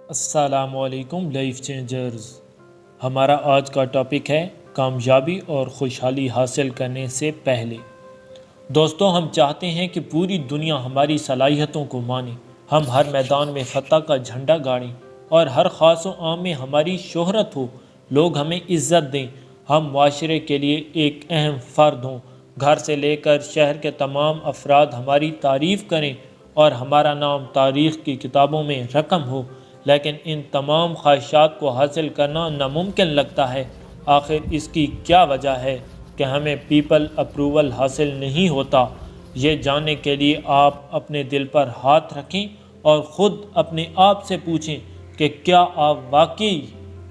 السلام علیکم life changers. ہمارا آج کا ٹاپک ہے کامیابی اور خوشحالی حاصل کرنے سے پہلے۔ دوستو، ہم چاہتے ہیں کہ پوری دنیا ہماری صلاحیتوں کو مانے، ہم ہر میدان میں فتح کا جھنڈا گاڑیں اور ہر خاص و عام میں ہماری شہرت ہو، لوگ ہمیں عزت دیں، ہم معاشرے کے لیے ایک اہم فرد ہوں، گھر سے لے کر شہر کے تمام افراد ہماری تعریف کریں اور ہمارا نام تاریخ کی کتابوں میں رقم ہو۔ لیکن ان تمام خواہشات کو حاصل کرنا ناممکن لگتا ہے۔ آخر اس کی کیا وجہ ہے کہ ہمیں پیپل اپروول حاصل نہیں ہوتا؟ یہ جاننے کے لیے آپ اپنے دل پر ہاتھ رکھیں اور خود اپنے آپ سے پوچھیں کہ کیا آپ واقعی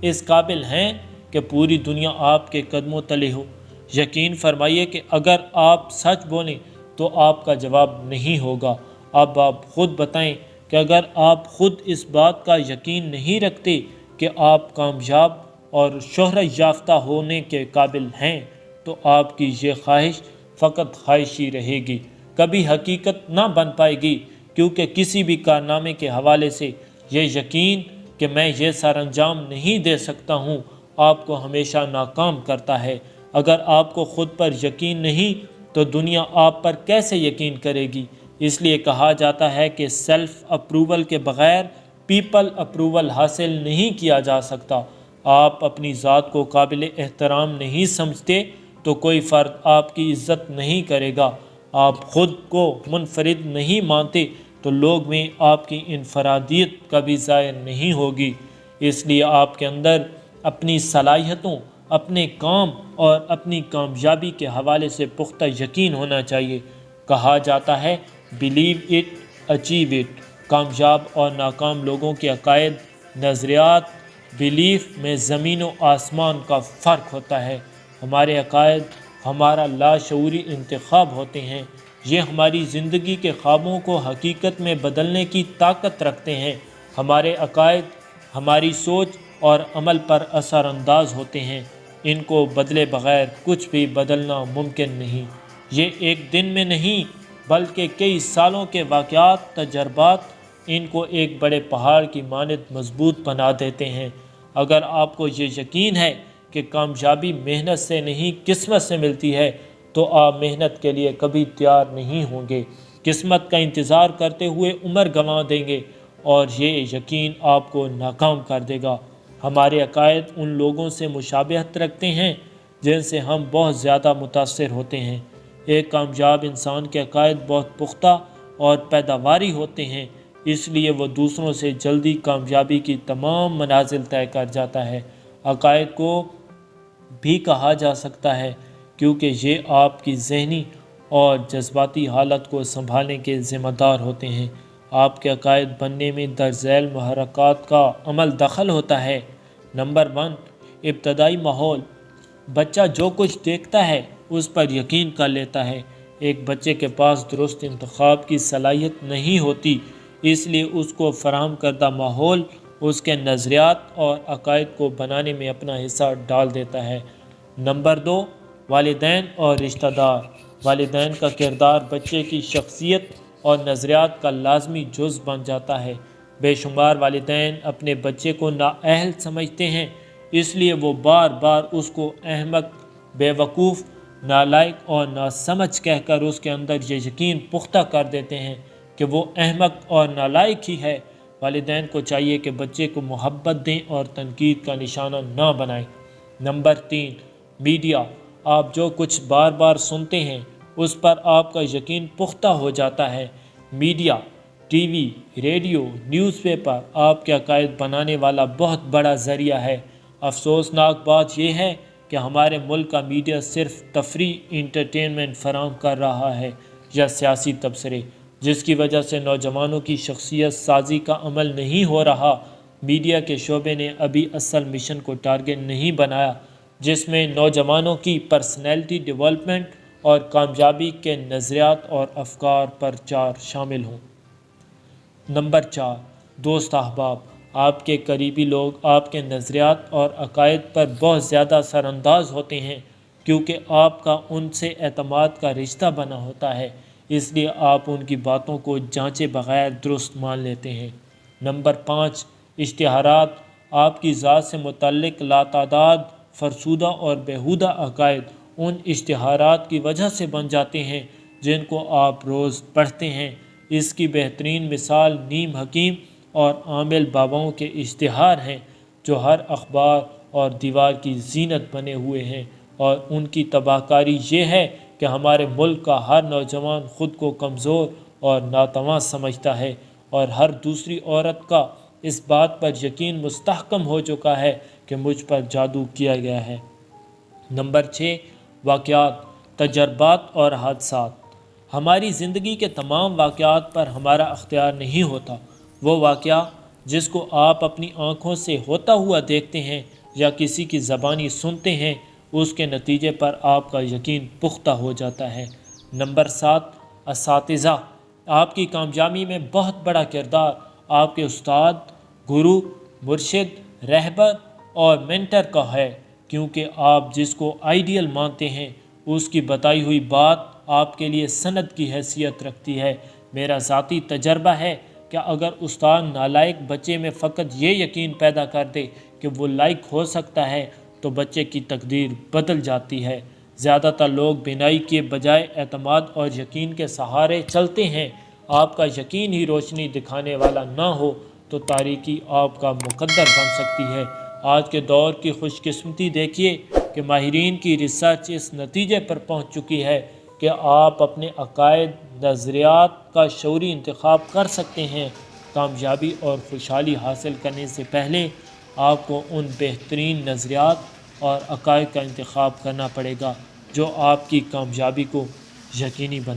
اس قابل ہیں کہ پوری دنیا آپ کے قدموں تلے ہو؟ یقین فرمائیے کہ اگر آپ سچ بولیں تو آپ کا جواب نہیں ہوگا۔ اب آپ خود بتائیں کہ اگر آپ خود اس بات کا یقین نہیں رکھتے کہ آپ کامیاب اور شہرت یافتہ ہونے کے قابل ہیں تو آپ کی یہ خواہش فقط خواہش ہی رہے گی، کبھی حقیقت نہ بن پائے گی، کیونکہ کسی بھی کارنامے کے حوالے سے یہ یقین کہ میں یہ سر انجام نہیں دے سکتا ہوں آپ کو ہمیشہ ناکام کرتا ہے۔ اگر آپ کو خود پر یقین نہیں تو دنیا آپ پر کیسے یقین کرے گی؟ اس لیے کہا جاتا ہے کہ سیلف اپروول کے بغیر پیپل اپروول حاصل نہیں کیا جا سکتا۔ آپ اپنی ذات کو قابل احترام نہیں سمجھتے تو کوئی فرد آپ کی عزت نہیں کرے گا۔ آپ خود کو منفرد نہیں مانتے تو لوگ میں آپ کی انفرادیت کبھی ظاہر نہیں ہوگی۔ اس لیے آپ کے اندر اپنی صلاحیتوں، اپنے کام اور اپنی کامیابی کے حوالے سے پختہ یقین ہونا چاہیے۔ کہا جاتا ہے بلیو اٹ اچیو اٹ۔ کامیاب اور ناکام لوگوں کے عقائد، نظریات، بیلیف میں زمین و آسمان کا فرق ہوتا ہے۔ ہمارے عقائد ہمارا لاشعوری انتخاب ہوتے ہیں، یہ ہماری زندگی کے خوابوں کو حقیقت میں بدلنے کی طاقت رکھتے ہیں۔ ہمارے عقائد ہماری سوچ اور عمل پر اثر انداز ہوتے ہیں، ان کو بدلے بغیر کچھ بھی بدلنا ممکن نہیں۔ یہ ایک دن میں نہیں بلکہ کئی سالوں کے واقعات، تجربات ان کو ایک بڑے پہاڑ کی مانند مضبوط بنا دیتے ہیں۔ اگر آپ کو یہ یقین ہے کہ کامیابی محنت سے نہیں قسمت سے ملتی ہے تو آپ محنت کے لیے کبھی تیار نہیں ہوں گے، قسمت کا انتظار کرتے ہوئے عمر گنوا دیں گے اور یہ یقین آپ کو ناکام کر دے گا۔ ہمارے عقائد ان لوگوں سے مشابہت رکھتے ہیں جن سے ہم بہت زیادہ متاثر ہوتے ہیں۔ ایک کامیاب انسان کے عقائد بہت پختہ اور پیداواری ہوتے ہیں، اس لیے وہ دوسروں سے جلدی کامیابی کی تمام منازل طے کر جاتا ہے۔ عقائد کو بھی کہا جا سکتا ہے کیونکہ یہ آپ کی ذہنی اور جذباتی حالت کو سنبھالنے کے ذمہ دار ہوتے ہیں۔ آپ کے عقائد بننے میں درج ذیل محرکات کا عمل دخل ہوتا ہے۔ نمبر 1، ابتدائی ماحول۔ بچہ جو کچھ دیکھتا ہے اس پر یقین کر لیتا ہے۔ ایک بچے کے پاس درست انتخاب کی صلاحیت نہیں ہوتی، اس لیے اس کو فراہم کردہ ماحول اس کے نظریات اور عقائد کو بنانے میں اپنا حصہ ڈال دیتا ہے۔ نمبر 2، والدین اور رشتہ دار۔ والدین کا کردار بچے کی شخصیت اور نظریات کا لازمی جز بن جاتا ہے۔ بے شمار والدین اپنے بچے کو نااہل سمجھتے ہیں، اس لیے وہ بار بار اس کو احمق، بے وقوف، نالائق اور ناسمجھ کہہ کر اس کے اندر یہ یقین پختہ کر دیتے ہیں کہ وہ احمق اور نالائق ہی ہے۔ والدین کو چاہیے کہ بچے کو محبت دیں اور تنقید کا نشانہ نہ بنائیں۔ Number 3، media. آپ جو کچھ بار بار سنتے ہیں اس پر آپ کا یقین پختہ ہو جاتا ہے۔ Media, T V, radio, news paper آپ کے عقائد بنانے والا بہت بڑا ذریعہ ہے۔ افسوسناک بات یہ ہے کہ ہمارے ملک کا میڈیا صرف تفریح، انٹرٹینمنٹ فراہم کر رہا ہے یا سیاسی تبصرے، جس کی وجہ سے نوجوانوں کی شخصیت سازی کا عمل نہیں ہو رہا۔ میڈیا کے شعبے نے ابھی اصل مشن کو ٹارگٹ نہیں بنایا جس میں نوجوانوں کی پرسنالٹی ڈیولپمنٹ اور کامیابی کے نظریات اور افکار پرچار شامل ہوں۔ نمبر 4، دوست احباب۔ آپ کے قریبی لوگ آپ کے نظریات اور عقائد پر بہت زیادہ اثر انداز ہوتے ہیں کیونکہ آپ کا ان سے اعتماد کا رشتہ بنا ہوتا ہے، اس لیے آپ ان کی باتوں کو جانچے بغیر درست مان لیتے ہیں۔ نمبر 5، اشتہارات آپ کی ذات سے متعلق لاتعداد فرسودہ اور بیہودہ عقائد ان اشتہارات کی وجہ سے بن جاتے ہیں جن کو آپ روز پڑھتے ہیں۔ اس کی بہترین مثال نیم حکیم اور عامل باباؤں کے اشتہار ہیں جو ہر اخبار اور دیوار کی زینت بنے ہوئے ہیں، اور ان کی تباہ کاری یہ ہے کہ ہمارے ملک کا ہر نوجوان خود کو کمزور اور ناتواں سمجھتا ہے، اور ہر دوسری عورت کا اس بات پر یقین مستحکم ہو چکا ہے کہ مجھ پر جادو کیا گیا ہے۔ نمبر 6، واقعات، تجربات اور حادثات۔ ہماری زندگی کے تمام واقعات پر ہمارا اختیار نہیں ہوتا۔ وہ واقعہ جس کو آپ اپنی آنکھوں سے ہوتا ہوا دیکھتے ہیں یا کسی کی زبانی سنتے ہیں، اس کے نتیجے پر آپ کا یقین پختہ ہو جاتا ہے۔ نمبر 7، اساتذہ۔ آپ کی کامیابی میں بہت بڑا کردار آپ کے استاد، گرو، مرشد، رہبر اور مینٹر کا ہے، کیونکہ آپ جس کو آئیڈیل مانتے ہیں اس کی بتائی ہوئی بات آپ کے لیے سند کی حیثیت رکھتی ہے۔ میرا ذاتی تجربہ ہے کہ اگر استاد نالائق بچے میں فقط یہ یقین پیدا کر دے کہ وہ لائق ہو سکتا ہے تو بچے کی تقدیر بدل جاتی ہے۔ زیادہ تر لوگ بینائی کے بجائے اعتماد اور یقین کے سہارے چلتے ہیں۔ آپ کا یقین ہی روشنی دکھانے والا نہ ہو تو تاریکی آپ کا مقدر بن سکتی ہے۔ آج کے دور کی خوش قسمتی دیکھیے کہ ماہرین کی ریسرچ اس نتیجے پر پہنچ چکی ہے کہ آپ اپنے عقائد، نظریات کا شعوری انتخاب کر سکتے ہیں۔ کامیابی اور خوشحالی حاصل کرنے سے پہلے آپ کو ان بہترین نظریات اور عقائد کا انتخاب کرنا پڑے گا جو آپ کی کامیابی کو یقینی بنائیں۔